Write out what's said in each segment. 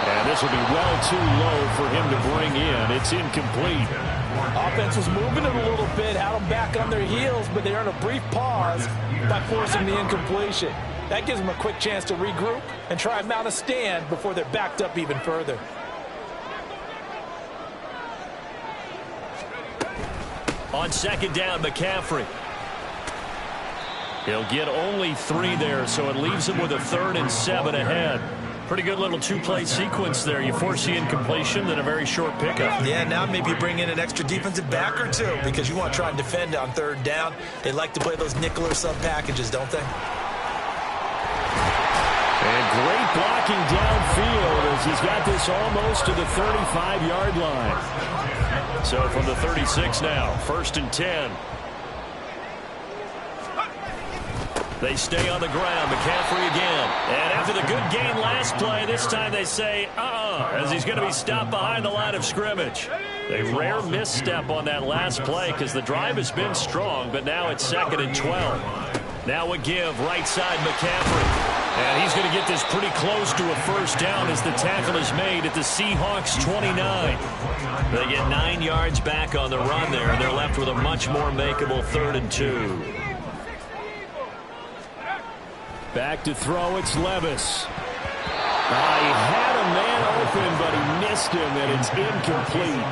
And this will be well too low for him to bring in. It's incomplete. Offense was moving it a little bit, had them back on their heels, but they earned a brief pause by forcing the incompletion. That gives them a quick chance to regroup and try and mount a stand before they're backed up even further. On second down, McCaffrey. He'll get only 3 there, so it leaves him with a 3rd and 7 ahead. Pretty good little 2-play sequence there. You force the incompletion, then a very short pickup. Yeah, now maybe you bring in an extra defensive back or two because you want to try and defend on 3rd down. They like to play those nickel or sub packages, don't they? And great blocking downfield as he's got this almost to the 35-yard line. So from the 36 now, 1st and 10. They stay on the ground. McCaffrey again. And after the good gain last play, this time they say, as he's going to be stopped behind the line of scrimmage. A rare misstep on that last play because the drive has been strong, but now it's 2nd and 12. Now a give, right side McCaffrey. And he's going to get this pretty close to a 1st down as the tackle is made at the Seahawks 29. They get 9 yards back on the run there, and they're left with a much more makeable 3rd and 2. Back to throw, it's Levis. He had a man open, but he missed him, and it's incomplete.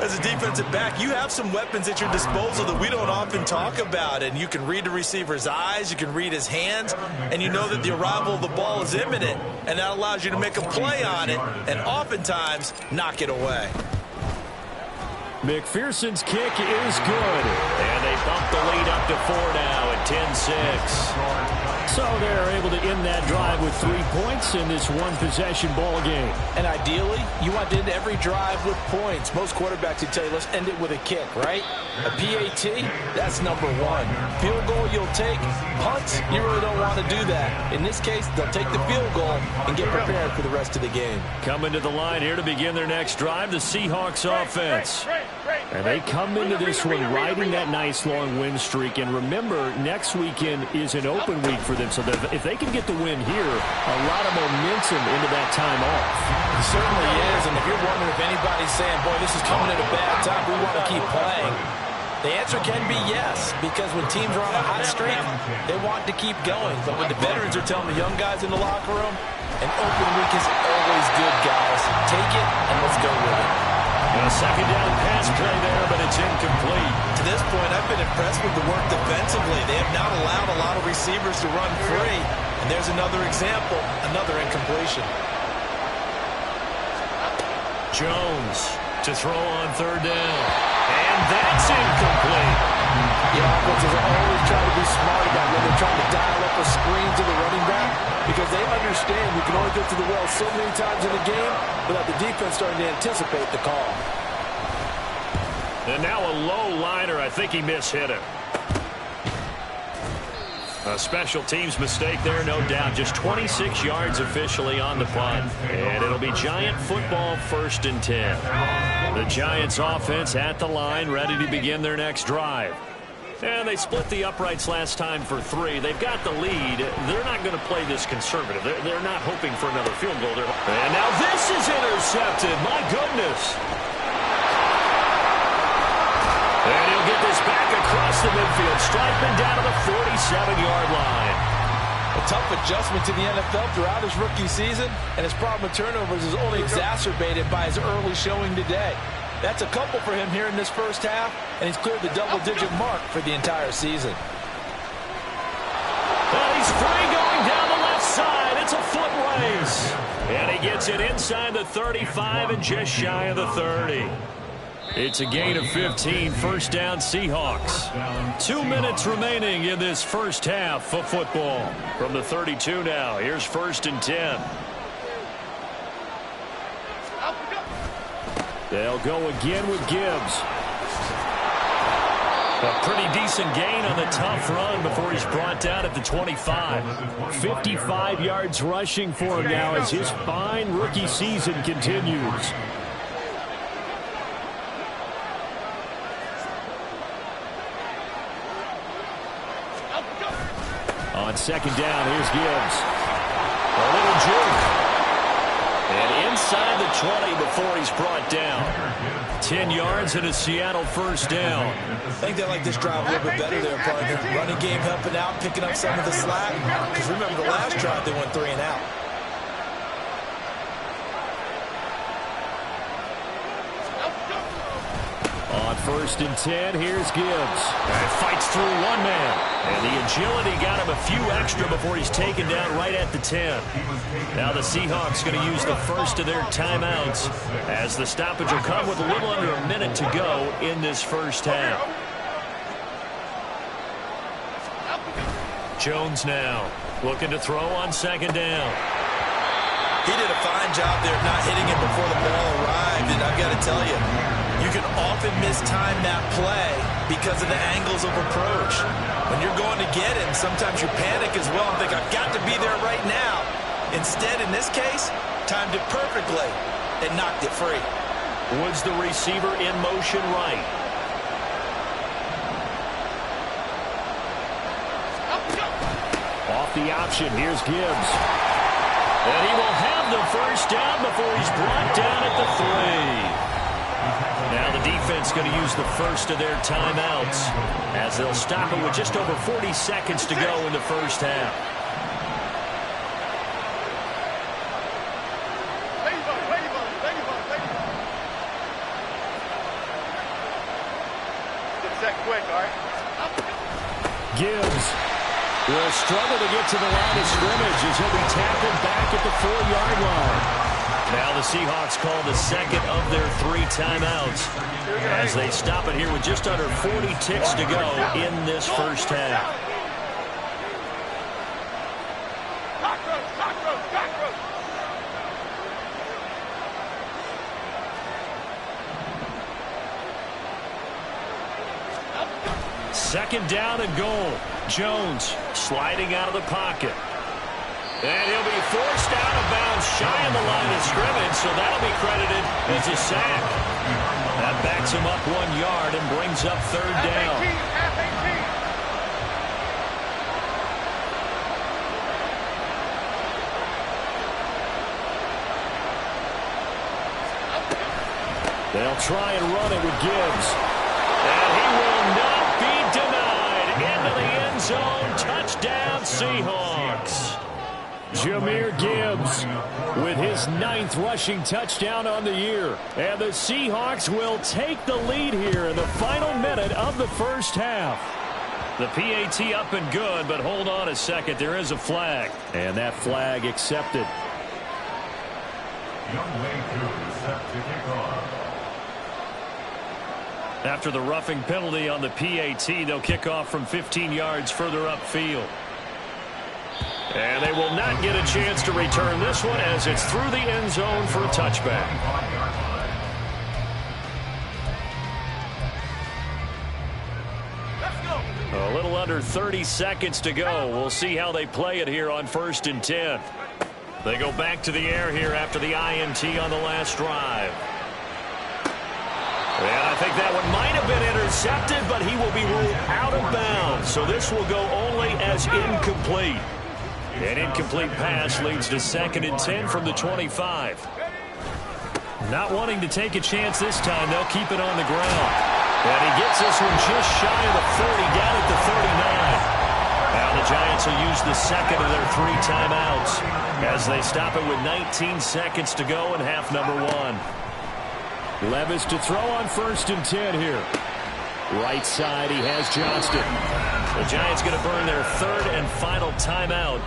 As a defensive back, you have some weapons at your disposal that we don't often talk about, and you can read the receiver's eyes, you can read his hands, and you know that the arrival of the ball is imminent, and that allows you to make a play on it, and oftentimes knock it away. McPherson's kick is good. And they bump the lead up to 4 now at 10-6. So they're able to end that drive with 3 points in this one-possession ball game. And ideally, you want to end every drive with points. Most quarterbacks would tell you, let's end it with a kick, right? A PAT, that's number 1. Field goal you'll take. Punts, you really don't want to do that. In this case, they'll take the field goal and get prepared for the rest of the game. Coming to the line here to begin their next drive, the Seahawks offense. And they come into this one riding that nice long win streak. And remember, next weekend is an open week for them. So if they can get the win here, a lot of momentum into that time off. It certainly is. And if you're wondering if anybody's saying, boy, this is coming at a bad time, we want to keep playing, the answer can be yes. Because when teams are on a hot streak, they want to keep going. But when the veterans are telling the young guys in the locker room, an open week is always good, guys. Take it and let's go with it. A second down pass play there, but it's incomplete. To this point, I've been impressed with the work defensively. They have not allowed a lot of receivers to run free. And there's another example, another incompletion. Jones to throw on 3rd down. And that's incomplete. The offenses are always trying to be smart about when they're trying to dial up a screen to the running back because they understand you can only get to the well so many times in the game without the defense starting to anticipate the call. And now a low liner. I think he mishit it. A special teams mistake there, no doubt. Just 26 yards officially on the punt. And it'll be Giant football 1st and 10. The Giants offense at the line, ready to begin their next drive. And they split the uprights last time for 3. They've got the lead. They're not going to play this conservative. They're not hoping for another field goal. And now this is intercepted. My goodness. And he'll get this back across the midfield, striping down to the 47-yard line. A tough adjustment to the NFL throughout his rookie season, and his problem with turnovers is only exacerbated by his early showing today. That's a couple for him here in this first half, and he's cleared the double-digit mark for the entire season. Well, he's free going down the left side. It's a foot race. And he gets it inside the 35 and just shy of the 30. It's a gain of 15, 1st down Seahawks. 2 minutes remaining in this first half of football. From the 32 now, here's 1st and 10. They'll go again with Gibbs. A pretty decent gain on the tough run before he's brought down at the 25. 55 yards rushing for him now as his fine rookie season continues. On second down, here's Gibbs. A little juke. And inside the 20 before he's brought down. 10 yards and a Seattle first down. I think they like this drive a little bit better there, partner. Running game helping out, picking up some of the slack. Because remember the last drive, they went 3 and out. On 1st and 10, here's Gibbs. And fights through one man. And the agility got him a few extra before he's taken down right at the 10. Now the Seahawks going to use the first of their timeouts as the stoppage will come with a little under a minute to go in this first half. Jones now looking to throw on 2nd down. He did a fine job there of not hitting it before the ball arrived. And I've got to tell you, you can often mistime that play because of the angles of approach. When you're going to get him, sometimes you panic as well and think, I've got to be there right now. Instead, in this case, timed it perfectly and knocked it free. Woods, the receiver, in motion right. Off the option, here's Gibbs. And he will have the first down before he's brought down at the 3. Now the defense going to use the first of their timeouts as they'll stop it with just over 40 seconds to go in the first half. Gibbs will struggle to get to the line of scrimmage as he'll be tackled back at the 4-yard line. Now the Seahawks call the second of their 3 timeouts as they stop it here with just under 40 ticks to go in this first half. Second down and goal. Jones sliding out of the pocket. And he'll be forced out of bounds shy of the line of scrimmage, so that'll be credited as a sack. That backs him up 1 yard and brings up 3rd down. They'll try and run it with Gibbs. And he will not be denied. Into the end zone. Touchdown, Seahawks. Jahmyr Gibbs with his 9th rushing touchdown on the year. And the Seahawks will take the lead here in the final minute of the first half. The PAT up and good, but hold on a second. There is a flag. And that flag accepted. After the roughing penalty on the PAT, they'll kick off from 15 yards further upfield. And they will not get a chance to return this one as it's through the end zone for a touchback. A little under 30 seconds to go. We'll see how they play it here on 1st and 10. They go back to the air here after the INT on the last drive. And I think that one might have been intercepted, but he will be ruled out of bounds. So this will go only as incomplete. An incomplete pass leads to 2nd and 10 from the 25. Not wanting to take a chance this time, they'll keep it on the ground. And he gets this one just shy of the 40, down at the 39. Now the Giants will use the second of their 3 timeouts as they stop it with 19 seconds to go in half number 1. Levis to throw on 1st and 10 here. Right side, he has Johnston. The Giants going to burn their 3rd and final timeout.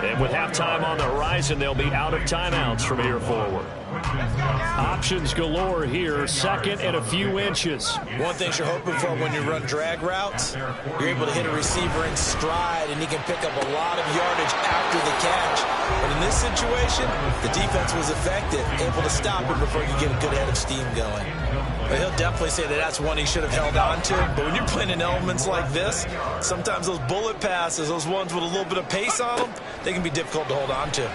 And with halftime on the horizon, they'll be out of timeouts from here forward. Options galore here, 2nd and a few inches. One thing you're hoping for when you run drag routes, you're able to hit a receiver in stride, and he can pick up a lot of yardage after the catch. But in this situation, the defense was effective, able to stop him before he could get a good head of steam going. But he'll definitely say that that's one he should have held on to. But when you're playing in elements like this, sometimes those bullet passes, those ones with a little bit of pace on them, they can be difficult to hold on to.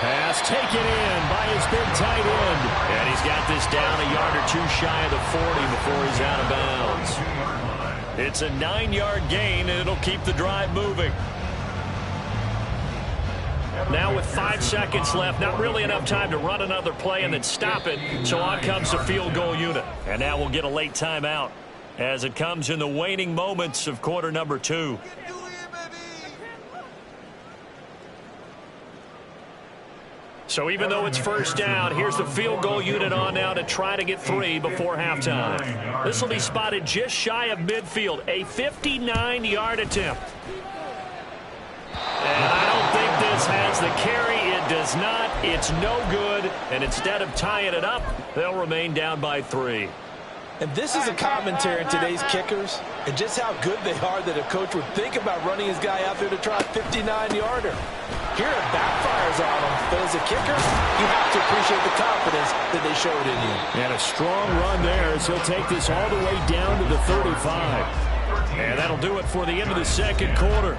Pass taken in by his big tight end. And he's got this down a yard or 2 shy of the 40 before he's out of bounds. It's a 9-yard gain, and it'll keep the drive moving. Now with 5 seconds left, not really enough time to run another play and then stop it. So on comes the field goal unit. And now we'll get a late timeout as it comes in the waning moments of quarter number 2. So even though it's first down, here's the field goal unit on now to try to get 3 before halftime. This will be spotted just shy of midfield, a 59-yard attempt. And I don't think this has the carry. It does not. It's no good. And instead of tying it up, they'll remain down by 3. And this is a commentary on today's kickers and just how good they are that a coach would think about running his guy out there to try a 59-yarder. Here it backfires on him, but as a kicker, you have to appreciate the confidence that they showed in you. And a strong run there as he'll take this all the way down to the 35. And that'll do it for the end of the second quarter.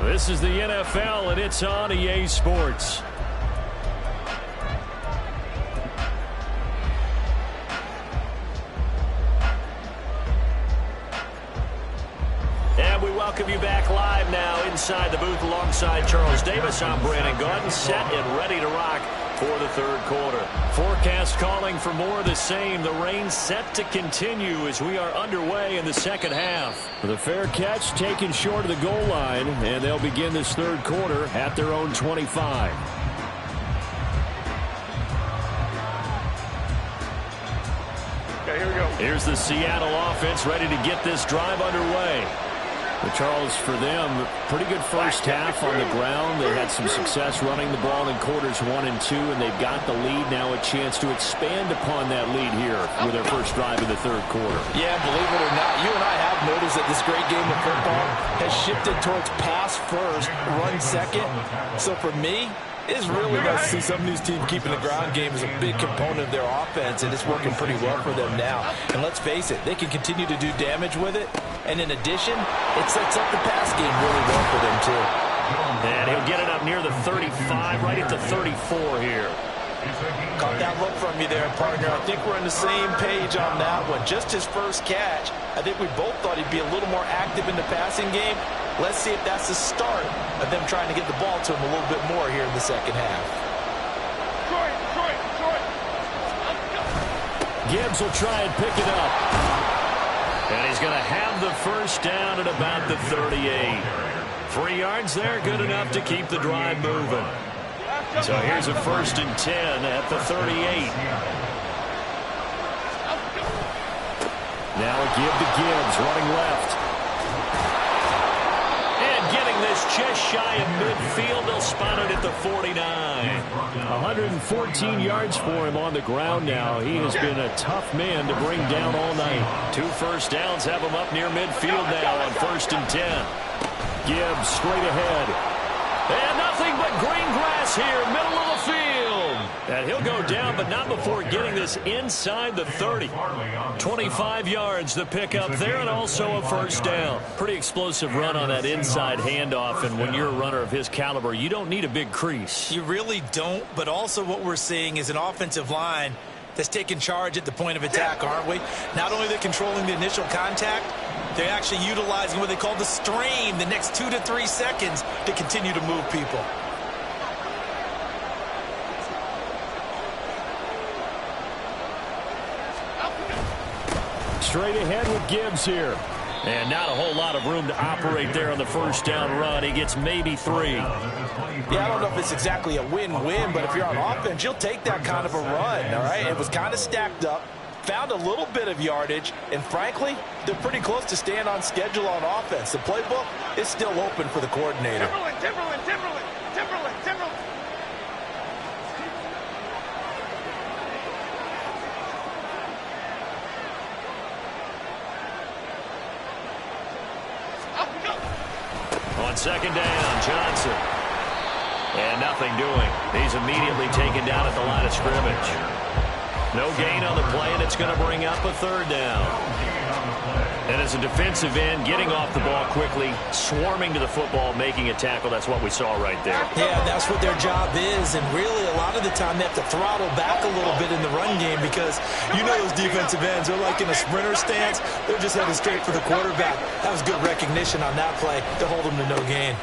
This is the NFL, and it's on EA Sports. And we welcome you back live now inside the booth alongside Charles Davis. I'm Brandon Gaudin, set and ready to rock for the third quarter. Forecast calling for more of the same. The rain set to continue as we are underway in the second half. The fair catch taken short of the goal line, and they'll begin this third quarter at their own 25. Okay, here we go. Here's the Seattle offense ready to get this drive underway. But Charles, for them, pretty good first half on the ground. They had some success running the ball in quarters 1 and 2, and they've got the lead now, a chance to expand upon that lead here with their first drive in the third quarter. Yeah, believe it or not, you and I have noticed that this great game of football has shifted towards pass first, run second. So for me, it's really nice to see some of these teams keeping the ground game as a big component of their offense, and it's working pretty well for them now. And let's face it, they can continue to do damage with it. And in addition, it sets up the pass game really well for them, too. And he'll get it up near the 35, right at the 34 here. Caught that look from you there, partner. I think we're on the same page on that one. Just his first catch, I think we both thought he'd be a little more active in the passing game. Let's see if that's the start of them trying to get the ball to him a little bit more here in the second half. Gibbs will try and pick it up. And he's going to have the first down at about the 38. 3 yards there, good enough to keep the drive moving. So here's a 1st and 10 at the 38. Now a give to Gibbs, running left. And getting this just shy of midfield, they'll spot it at the 49. 114 yards for him on the ground now. He has been a tough man to bring down all night. 2 first downs have him up near midfield now on 1st and 10. Gibbs straight ahead. And nothing but green grass here, middle of the field. And he'll go down, but not before getting this inside the 30. 25 yards the pickup there, and also a first down. Pretty explosive run on that inside handoff, and when you're a runner of his caliber, you don't need a big crease. You really don't, but also what we're seeing is an offensive line that's taking charge at the point of attack, aren't we? Not only are they controlling the initial contact, they're actually utilizing what they call the strain, the next 2 to 3 seconds, to continue to move people. Straight ahead with Gibbs here. And not a whole lot of room to operate there on the first down run. He gets maybe 3. Yeah, I don't know if it's exactly a win-win, but if you're on offense, you'll take that kind of a run, all right? It was kind of stacked up, found a little bit of yardage, and frankly, they're pretty close to staying on schedule on offense. The playbook is still open for the coordinator. Timberland. On second down, Johnson. And nothing doing. He's immediately taken down at the line of scrimmage. No gain on the play, and it's going to bring up a 3rd down. And as a defensive end, getting off the ball quickly, swarming to the football, making a tackle, that's what we saw right there. Yeah, that's what their job is, and really a lot of the time they have to throttle back a little bit in the run game because you know those defensive ends, they're like in a sprinter stance, they're just headed straight for the quarterback. That was good recognition on that play to hold them to no gain.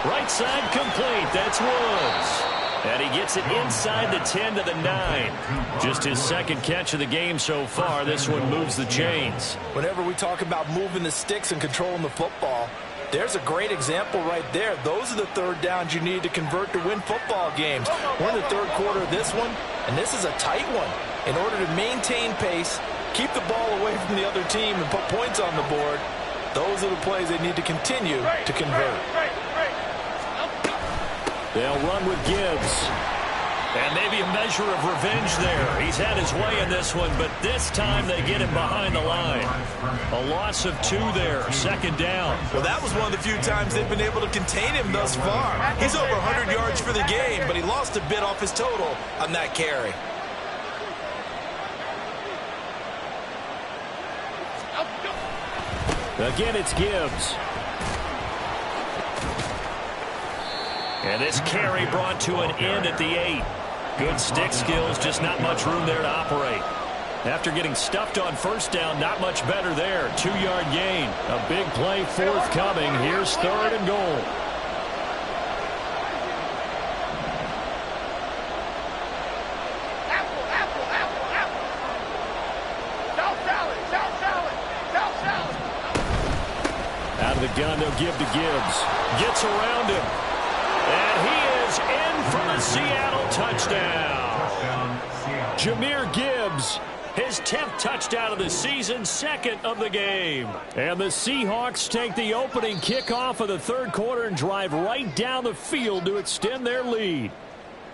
Right side complete. That's Woods. And he gets it inside the 10 to the 9. Just his second catch of the game so far. This one moves the chains. Whenever we talk about moving the sticks and controlling the football, there's a great example right there. Those are the third downs you need to convert to win football games. We're in the third quarter of this one, and this is a tight one. In order to maintain pace, keep the ball away from the other team, and put points on the board, those are the plays they need to continue to convert. They'll run with Gibbs. And maybe a measure of revenge there. He's had his way in this one, but this time they get him behind the line. A loss of 2 there, second down. Well, that was one of the few times they've been able to contain him thus far. He's over 100 yards for the game, but he lost a bit off his total on that carry. Again, it's Gibbs. And this carry brought to an end at the 8. Good stick skills, just not much room there to operate. After getting stuffed on first down, not much better there. 2-yard gain. A big play forthcoming. Here's 3rd and goal. Out of the gun, they'll give to Gibbs. Gets around him. And he is in for the Seattle touchdown. Jahmyr Gibbs. His 10th touchdown of the season, 2nd of the game. And the Seahawks take the opening kickoff of the third quarter and drive right down the field to extend their lead.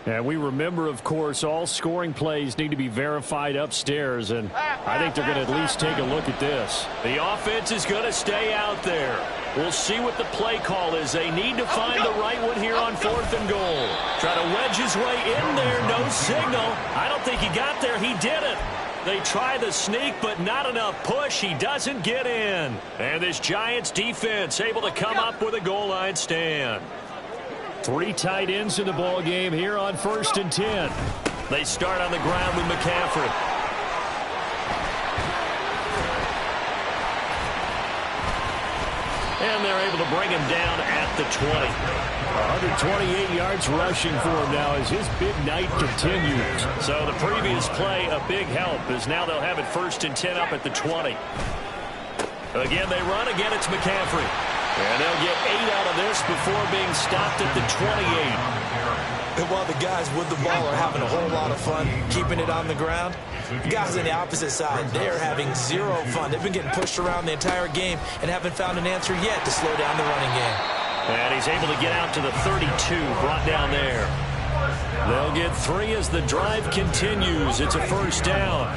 And we remember, of course, all scoring plays need to be verified upstairs, and I think they're going to at least take a look at this. The offense is going to stay out there. We'll see what the play call is. They need to find the right one here on 4th and goal. Try to wedge his way in there. No signal. I don't think he got there. He didn't. They try the sneak, but not enough push. He doesn't get in. And this Giants defense able to come up with a goal line stand. 3 tight ends in the ball game here on 1st and 10. They start on the ground with McCaffrey. And they're able to bring him down at the 20. 128 yards rushing for him now as his big night continues. So the previous play, a big help, as now they'll have it 1st and 10 up at the 20. Again, they run. Again, it's McCaffrey. And they'll get 8 out of this before being stopped at the 28. And while the guys with the ball are having a whole lot of fun keeping it on the ground, the guys on the opposite side, they're having zero fun. They've been getting pushed around the entire game and haven't found an answer yet to slow down the running game. And he's able to get out to the 32, brought down there. They'll get 3 as the drive continues. It's a 1st down.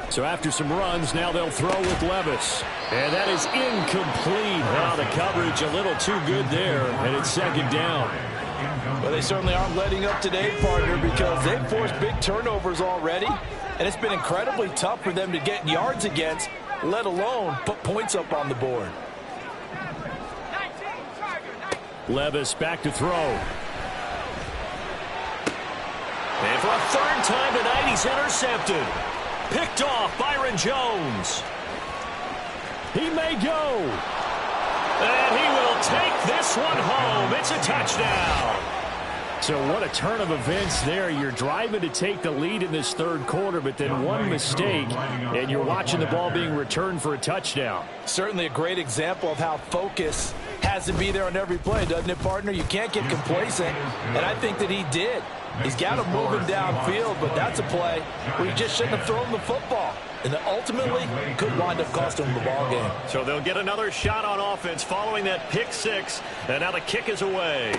So after some runs, now they'll throw with Levis. And that is incomplete. Now the coverage a little too good there, and it's 2nd down. Well, they certainly aren't letting up today, partner, because they've forced big turnovers already, and it's been incredibly tough for them to get yards against, let alone put points up on the board. Levis back to throw. And for a 3rd time tonight, he's intercepted. Picked off Byron Jones. He may go. And he will take this one home. It's a touchdown. So what a turn of events there. You're driving to take the lead in this third quarter, but then one mistake, and you're watching the ball being returned for a touchdown. Certainly a great example of how focus has to be there on every play, doesn't it, partner? You can't get complacent, and I think that he did. He's got him moving downfield, but that's a play where he just shouldn't have thrown the football. And ultimately, could wind up costing him the ball game. So they'll get another shot on offense following that pick six, and now the kick is away.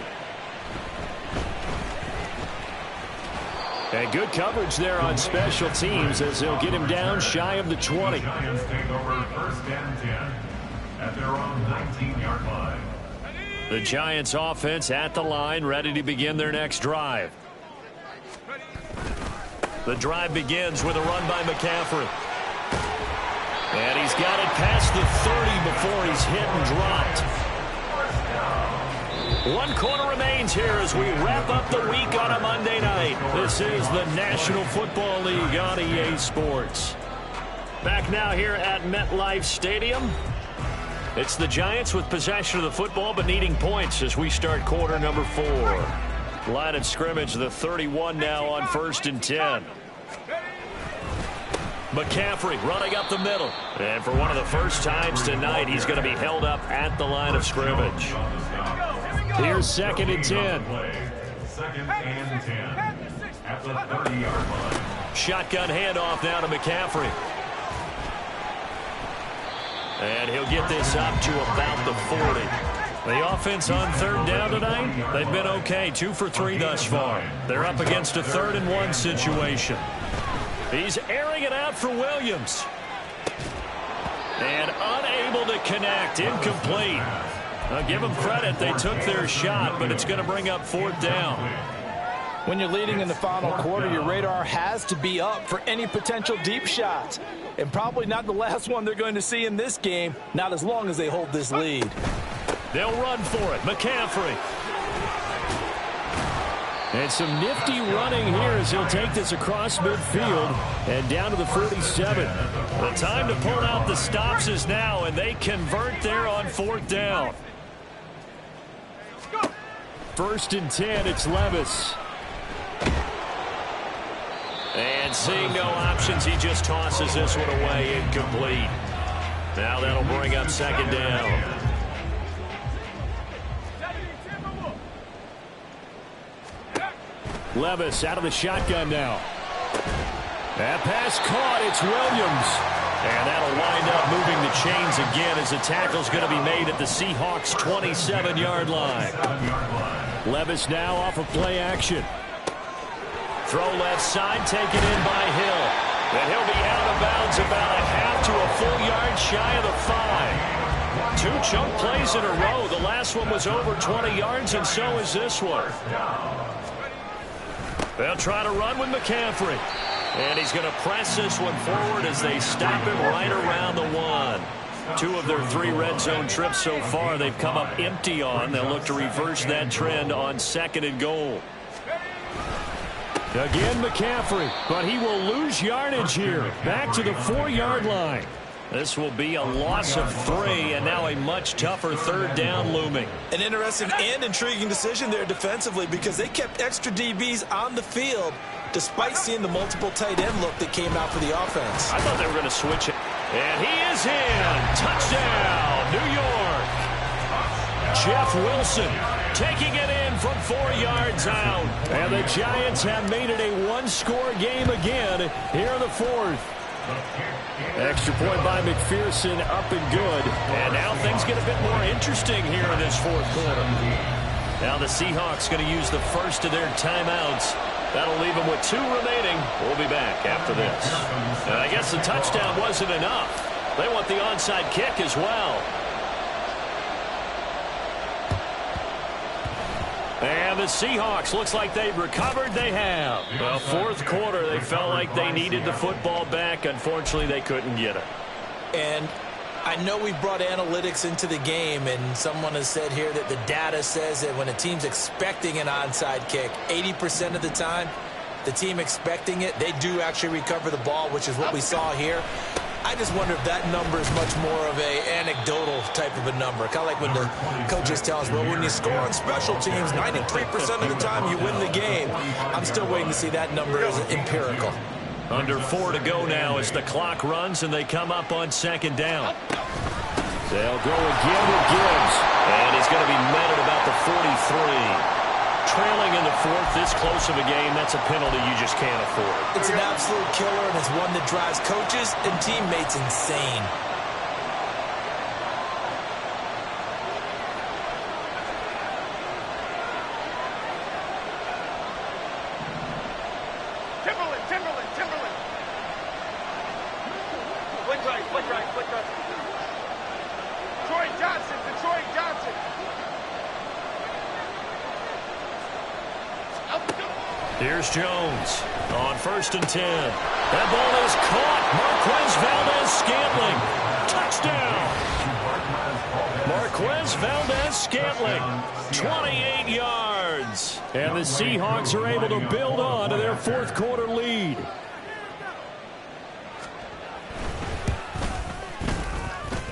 And good coverage there on special teams as they'll get him down shy of the 20. Giants take over 1st and 10 at their own 19-yard line. The Giants offense at the line, ready to begin their next drive. The drive begins with a run by McCaffrey. And he's got it past the 30 before he's hit and dropped. 1 quarter remains here as we wrap up the week on a Monday night. This is the National Football League on EA Sports. Back now here at MetLife Stadium. It's the Giants with possession of the football but needing points as we start quarter number 4. Line of scrimmage, the 31 now on 1st and 10. McCaffrey running up the middle. And for one of the first times tonight, he's going to be held up at the line of scrimmage. Here's 2nd and 10. 2nd and 10 at the 30-yard line. Shotgun handoff now to McCaffrey. And he'll get this up to about the 40. The offense on 3rd down tonight, they've been okay. 2 for 3 thus far. They're up against a 3rd and 1 situation. He's airing it out for Williams. And unable to connect. Incomplete. I'll give them credit. They took their shot, but it's going to bring up 4th down. When you're leading in the final quarter, your radar has to be up for any potential deep shots. And probably not the last one they're going to see in this game, not as long as they hold this lead. They'll run for it. McCaffrey. And some nifty running here as he'll take this across midfield and down to the 47. The time to pull out the stops is now, and they convert there on 4th down. 1st and 10, it's Levis. And seeing no options, he just tosses this one away, incomplete. Now that'll bring up 2nd down. Levis out of the shotgun now. That pass caught. It's Williams. And that'll wind up moving the chains again as the tackle's going to be made at the Seahawks' 27-yard line. Levis now off of play action. Throw left side, taken in by Hill. And he'll be out of bounds about a half to a full yard shy of the 5. 2 chunk plays in a row. The last one was over 20 yards, and so is this one. They'll try to run with McCaffrey. And he's going to press this one forward as they stop him right around the 1. 2 of their 3 red zone trips so far they've come up empty on. They'll look to reverse that trend on 2nd and goal. Again McCaffrey, but he will lose yardage here. Back to the 4-yard line. This will be a loss of 3, and now a much tougher 3rd down looming. An interesting and intriguing decision there defensively because they kept extra DBs on the field despite seeing the multiple tight end look that came out for the offense. I thought they were going to switch it. And he is in. Touchdown, New York. Jeff Wilson taking it in from 4 yards out. And the Giants have made it a 1-score game again here in the 4th. Extra point by McPherson, up and good. And now things get a bit more interesting here in this 4th quarter. Now the Seahawks going to use the first of their timeouts. That'll leave them with 2 remaining. We'll be back after this. And I guess the touchdown wasn't enough. They want the onside kick as well. And the Seahawks, looks like they've recovered. They have. Well, 4th quarter, they felt like they needed the football back. Unfortunately, they couldn't get it. And I know we brought analytics into the game, and someone has said here that the data says that when a team's expecting an onside kick, 80% of the time, the team expecting it, they do actually recover the ball, which is what we saw here. I just wonder if that number is much more of a anecdotal type of a number. Kind of like when the coaches tell us, well, when you score on special teams, 93% of the time you win the game. I'm still waiting to see that number as empirical. Under 4 to go now as the clock runs and they come up on 2nd down. They'll go again with Gibbs. And he's going to be met at about the 43. Trailing in the 4th, this close of a game, that's a penalty you just can't afford. It's an absolute killer, and it's one that drives coaches and teammates insane. Timberland. Flick right. Detroit Johnson. Here's Jones on 1st and 10. That ball is caught. Marquez Valdez-Scantling. Marquez Valdez-Scantling, 28 yards. And the Seahawks are able to build on to their 4th quarter lead.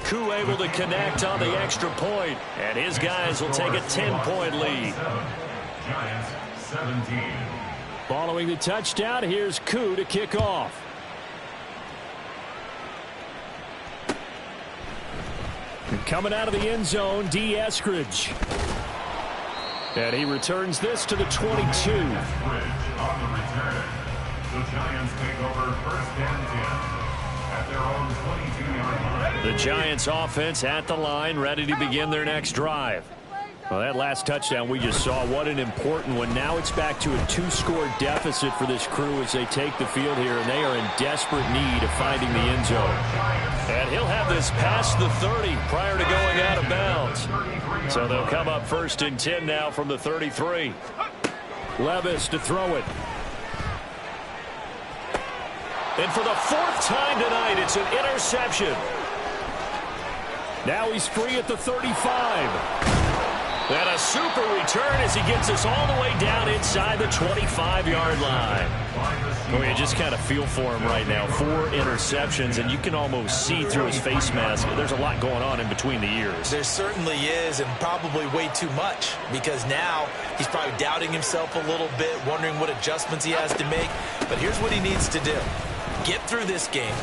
Koo able to connect on the extra point, and his guys will take a 10-point lead. Giants 17. Following the touchdown, here's Koo to kick off. And coming out of the end zone, D. Eskridge. And he returns this to the 22. Eskridge on the return. The Giants take over first and 10 at their own 22-yard line. The Giants offense at the line, ready to begin their next drive. Well, that last touchdown we just saw, what an important one. Now it's back to a 2-score deficit for this crew as they take the field here, and they are in desperate need of finding the end zone. And he'll have this past the 30 prior to going out of bounds. So they'll come up first and 10 now from the 33. Levis to throw it. And for the 4th time tonight, it's an interception. Now he's free at the 35. And a super return as he gets us all the way down inside the 25-yard line. Well, you just kind of feel for him right now. 4 interceptions, and you can almost see through his face mask. There's a lot going on in between the ears. There certainly is, and probably way too much, because now he's probably doubting himself a little bit, wondering what adjustments he has to make. But here's what he needs to do. Get through this game.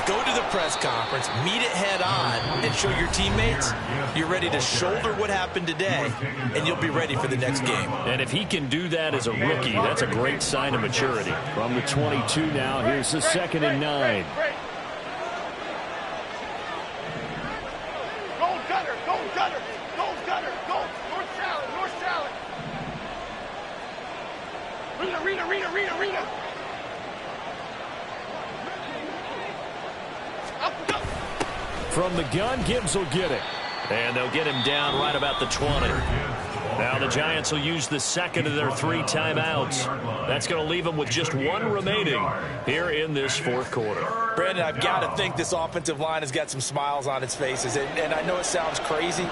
Go to the press conference, meet it head on, and show your teammates you're ready to shoulder what happened today, and you'll be ready for the next game. And if he can do that as a rookie, that's a great sign of maturity. From the 22 now, here's the 2nd and 9. Gold gutter, gold gutter, gold gutter, gold. North salad, north salad. Rita. From the gun, Gibbs will get it. And they'll get him down right about the 20. Now the Giants will use the 2nd of their 3 timeouts. That's going to leave them with just 1 remaining here in this 4th quarter. Brandon, I've got to think this offensive line has got some smiles on its faces. And I know it sounds crazy,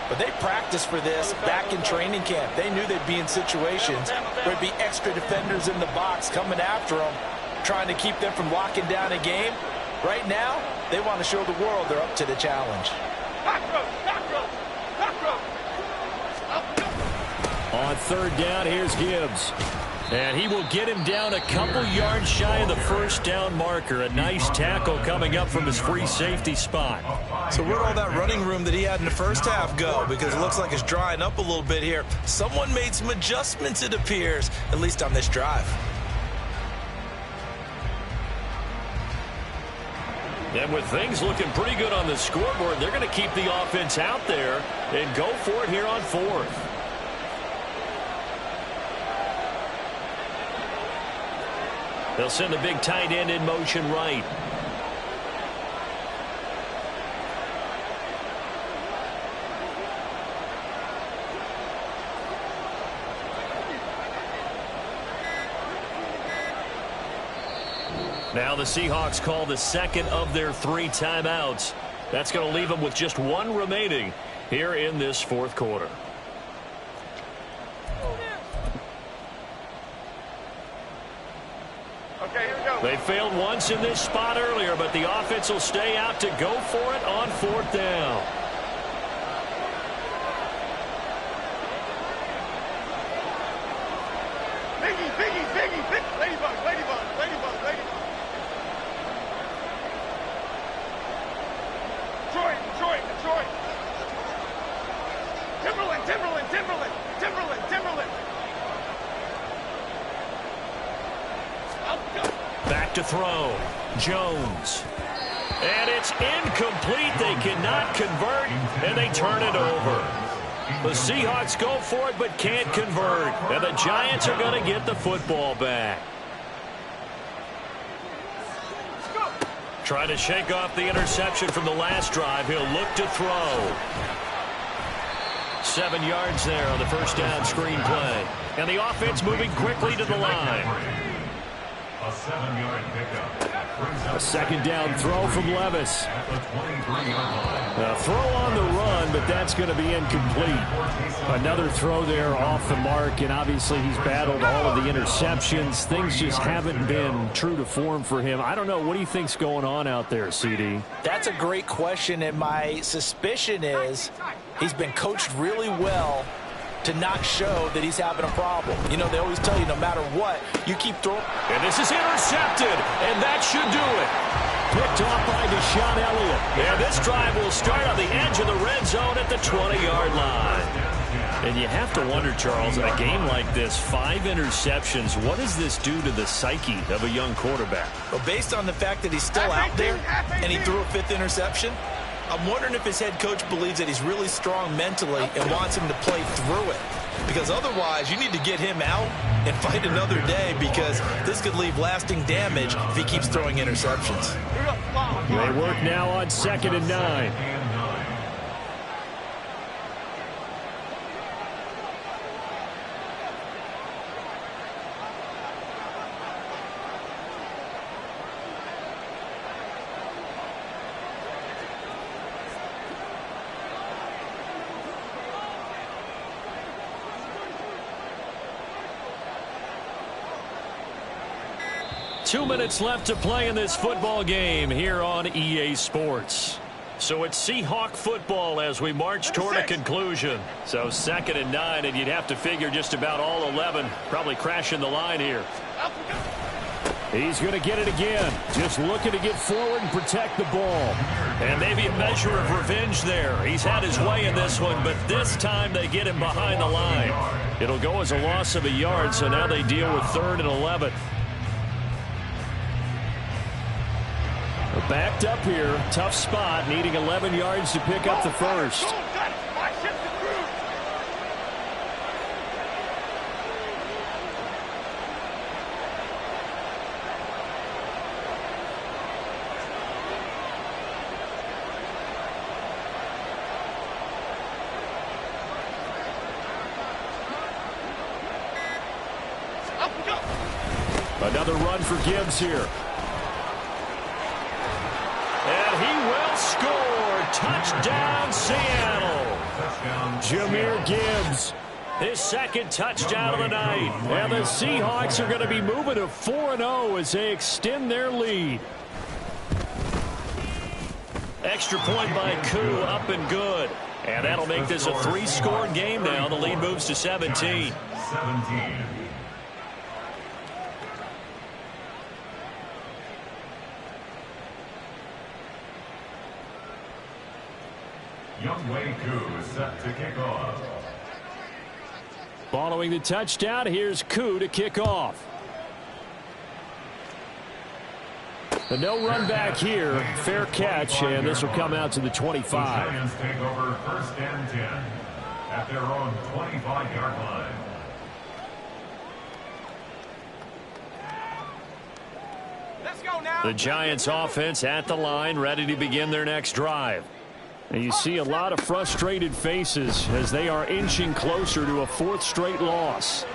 but they practiced for this back in training camp. They knew they'd be in situations where there'd be extra defenders in the box coming after them, trying to keep them from locking down a game. Right now, they want to show the world they're up to the challenge. On 3rd down, here's Gibbs. And he will get him down a couple yards shy of the 1st down marker. A nice tackle coming up from his free safety spot. So where'd all that running room that he had in the first half go? Because it looks like it's drying up a little bit here. Someone made some adjustments, it appears, at least on this drive. And with things looking pretty good on the scoreboard, they're going to keep the offense out there and go for it here on 4th. They'll send the big tight end in motion right. Now the Seahawks call the 2nd of their 3 timeouts. That's going to leave them with just 1 remaining here in this 4th quarter. Okay, here we go. They failed once in this spot earlier, but the offense will stay out to go for it on 4th down. Biggie. Ladybug. Detroit. Timberland. Back to throw. Jones. And it's incomplete. They cannot convert, and they turn it over. The Seahawks go for it but can't convert. And the Giants are going to get the football back. Trying to shake off the interception from the last drive. He'll look to throw. 7 yards there on the 1st down screen play. And the offense moving quickly to the line. A 7-yard pickup. A second down throw from Levis. A throw on the run, but that's going to be incomplete. Another throw there off the mark, and obviously he's battled all of the interceptions. Things just haven't been true to form for him. I don't know. What do you think's going on out there, CD? That's a great question, and my suspicion is he's been coached really well to not show that he's having a problem. You know, they always tell you no matter what, you keep throwing. And this is intercepted, and that should do it. Picked off by Deshaun Elliott. And this drive will start on the edge of the red zone at the 20-yard line. And you have to wonder, Charles, in a game like this, 5 interceptions, what does this do to the psyche of a young quarterback? Well, based on the fact that he's still out there and he threw a 5th interception, I'm wondering if his head coach believes that he's really strong mentally and wants him to play through it. Because otherwise, you need to get him out and fight another day, because this could leave lasting damage if he keeps throwing interceptions. They work now on 2nd and 9. Two minutes left to play in this football game here on EA Sports. So it's Seahawk football as we march toward a conclusion. So 2nd and 9, and you'd have to figure just about all 11 probably crashing the line here. He's going to get it again. Just looking to get forward and protect the ball. And maybe a measure of revenge there. He's had his way in this one, but this time they get him behind the line. It'll go as a loss of a yard, so now they deal with 3rd and 11. Backed up here, tough spot, needing 11 yards to pick up the first. Another run for Gibbs here. And he will score. Touchdown, Seattle. Jahmyr Gibbs. His 2nd touchdown of the night. And the Seahawks are going to be moving to 4-0 as they extend their lead. Extra point by Koo, up and good. And that'll make this a 3-score game now. The lead moves to 17. Younghoe Koo is set to kick off. Following the touchdown, here's Koo to kick off. The no run back here, fair catch, and this will come out to the 25. The Giants take over 1st and 10 at their own 25-yard line. Let's go now. The Giants offense at the line, ready to begin their next drive. And you see a lot of frustrated faces as they are inching closer to a 4th straight loss.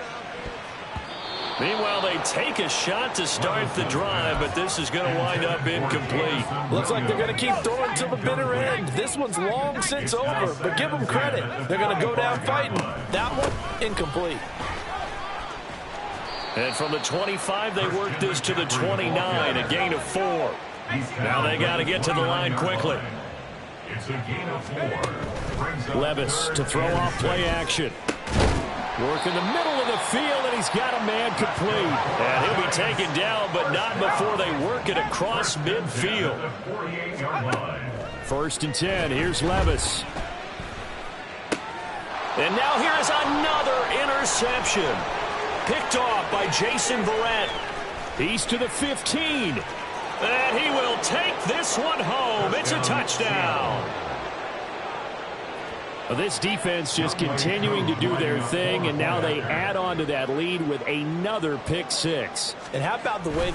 Meanwhile, they take a shot to start the drive, but this is going to wind up incomplete. Looks like they're going to keep throwing till the bitter end. This one's long since over, but give them credit. They're going to go down fighting. That one, incomplete. And from the 25, they work this to the 29, a gain of 4. Now they got to get to the line quickly. It's a gain of 4. Levis to throw off play action. Work in the middle of the field, and he's got a man complete. And he'll be taken down, but not before they work it across midfield. 1st and 10, here's Levis. And now here is another interception. Picked off by Jason Verrett. He's to the 15. And he will take this one home. It's a touchdown. Well, this defense just continuing to do their thing, and now they add on to that lead with another pick 6. And how about the way they